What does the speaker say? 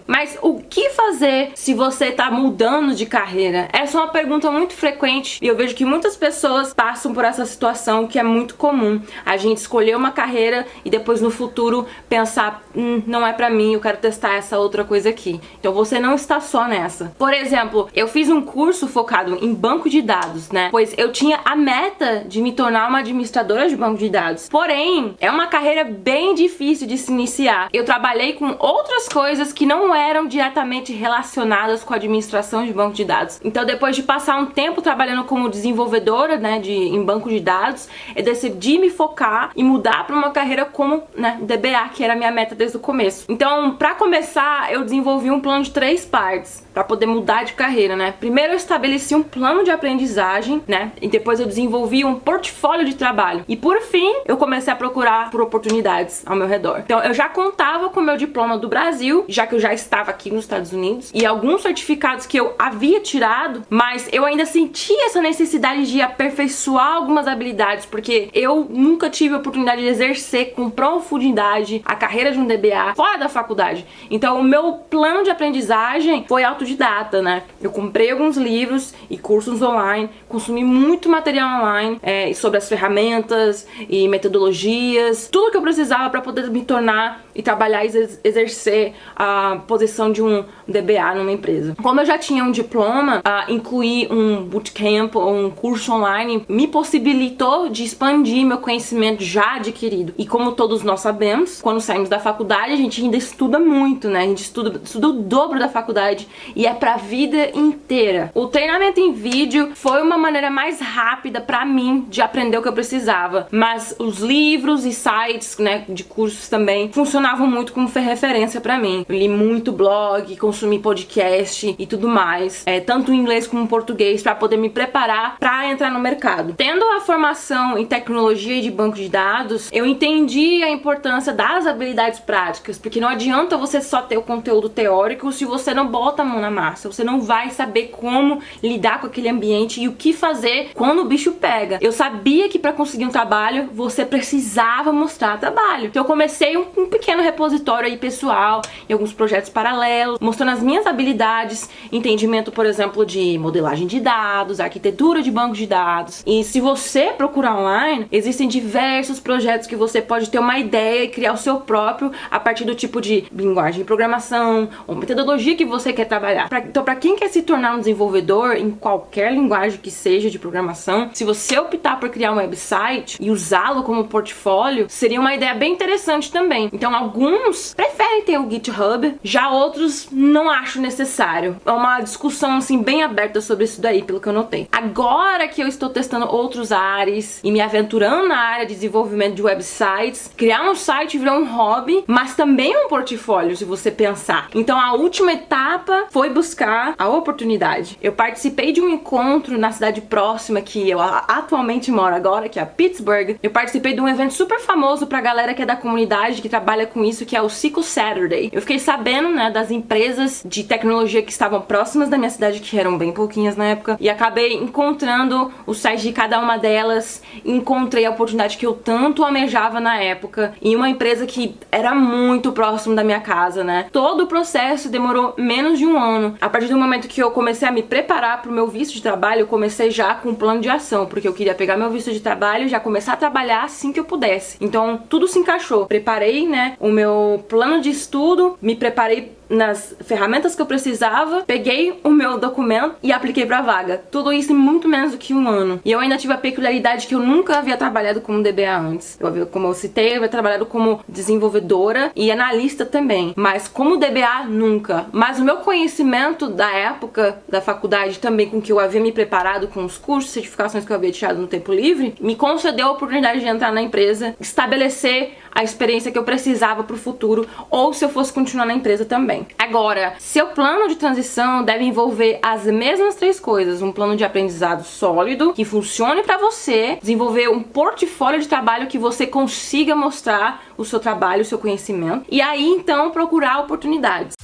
Mas o que fazer se você tá mudando de carreira? Essa é uma pergunta muito frequente e eu vejo que muitas pessoas passam por essa situação, que é muito comum. A gente escolher uma carreira e depois no futuro pensar, não é pra mim, eu quero testar essa outra coisa aqui. Então você não está só nessa. Por exemplo, eu fiz um curso focado em banco de dados, né? Pois eu tinha a meta de me tornar uma administradora de banco de dados. Porém, é uma carreira bem difícil de se iniciar. Eu trabalhei com outras coisas que não eram diretamente relacionadas com a administração de banco de dados. Então, depois de passar um tempo trabalhando como desenvolvedora, né, em banco de dados, eu decidi me focar e mudar para uma carreira como, né, DBA, que era a minha meta desde o começo. Então, para começar, eu desenvolvi um plano de 3 partes para poder mudar de carreira, né? Primeiro eu estabeleci um plano de aprendizagem, né? E depois eu desenvolvi um portfólio de trabalho. E por fim, eu comecei a procurar por oportunidades ao meu redor. Então, eu já contava com o meu diploma do Brasil, já que eu já estava aqui nos Estados Unidos, e alguns certificados que eu havia tirado, mas eu ainda sentia essa necessidade de aperfeiçoar algumas habilidades, porque eu nunca tive a oportunidade de exercer com profundidade a carreira de um DBA fora da faculdade. Então, o meu plano de aprendizagem foi autodidata, né? Eu comprei alguns livros e cursos online, consumi muito material online sobre as ferramentas e metodologias, tudo que eu precisava para poder me tornar e trabalhar e exercer a posição de um DBA numa empresa. Como eu já tinha um diploma, incluir um bootcamp ou um curso online me possibilitou de expandir meu conhecimento já adquirido. E como todos nós sabemos, quando saímos da faculdade, a gente ainda estuda muito, né? A gente estuda o dobro da faculdade e é pra vida inteira. O treinamento em vídeo foi uma maneira mais rápida pra mim de aprender o que eu precisava, mas os livros e sites, né, de cursos também funcionavam muito como referência pra mim. Eu li muito blog, consumi podcast e tudo mais, tanto em inglês como em português, pra poder me preparar pra entrar no mercado. Tendo a formação em tecnologia e de banco de dados, eu entendi a importância das habilidades práticas, porque não adianta você só ter o conteúdo teórico se você não bota a mão na massa. Você não vai saber como lidar com aquele ambiente e o que fazer quando o bicho pega. Eu sabia que para conseguir um trabalho, você precisava mostrar trabalho. Então eu comecei um pequeno repositório aí pessoal, em alguns projetos paralelos, mostrando as minhas habilidades, entendimento, por exemplo, de modelagem de dados, arquitetura de banco de dados. E se você procurar online, existem diversos projetos que você pode ter uma ideia e criar o seu próprio a partir do tipo de linguagem de programação ou metodologia que você quer trabalhar. Então, para quem quer se tornar um desenvolvedor em qualquer linguagem que seja de programação, se você optar por criar um website e usá-lo como portfólio, seria uma ideia bem interessante também. Então, alguns preferem ter o GitHub, já outros não acho necessário. É uma discussão assim bem aberta sobre isso daí, pelo que eu notei. Agora que eu estou testando outros áreas e me aventurando na área de desenvolvimento de websites, criar um site virou um hobby, mas também um portfólio, se você pensar. Então, a última etapa foi buscar a oportunidade. Eu participei de um encontro na cidade próxima que eu atualmente moro agora, que é a Pittsburgh. Eu participei de um evento super famoso pra galera que é da comunidade, que trabalha com isso, que é o Cico Saturday. Eu fiquei sabendo, né, das empresas de tecnologia que estavam próximas da minha cidade, que eram bem pouquinhas na época, e acabei encontrando o site de cada uma delas, encontrei a oportunidade que eu tanto almejava na época, em uma empresa que era muito próximo da minha casa, né? Todo o processo demorou menos de um ano. A partir do momento que eu comecei a me preparar pro meu visto de trabalho, eu comecei já com um plano de ação, porque eu queria pegar meu visto de trabalho e já começar a trabalhar assim que eu pudesse. Então, tudo se encaixou. Preparei, né, o meu plano de estudo, me preparei nas ferramentas que eu precisava, peguei o meu documento e apliquei pra vaga. Tudo isso em muito menos do que um ano. E eu ainda tive a peculiaridade que eu nunca havia trabalhado como DBA antes. Como eu citei, eu havia trabalhado como desenvolvedora e analista também, mas como DBA nunca. Mas o meu conhecimento da época da faculdade, também com que eu havia me preparado com os cursos, certificações que eu havia tirado no tempo livre, me concedeu a oportunidade de entrar na empresa, estabelecer a experiência que eu precisava pro futuro, ou se eu fosse continuar na empresa também. Agora, seu plano de transição deve envolver as mesmas 3 coisas: um plano de aprendizado sólido, que funcione pra você, desenvolver um portfólio de trabalho que você consiga mostrar o seu trabalho, o seu conhecimento, e aí então procurar oportunidades.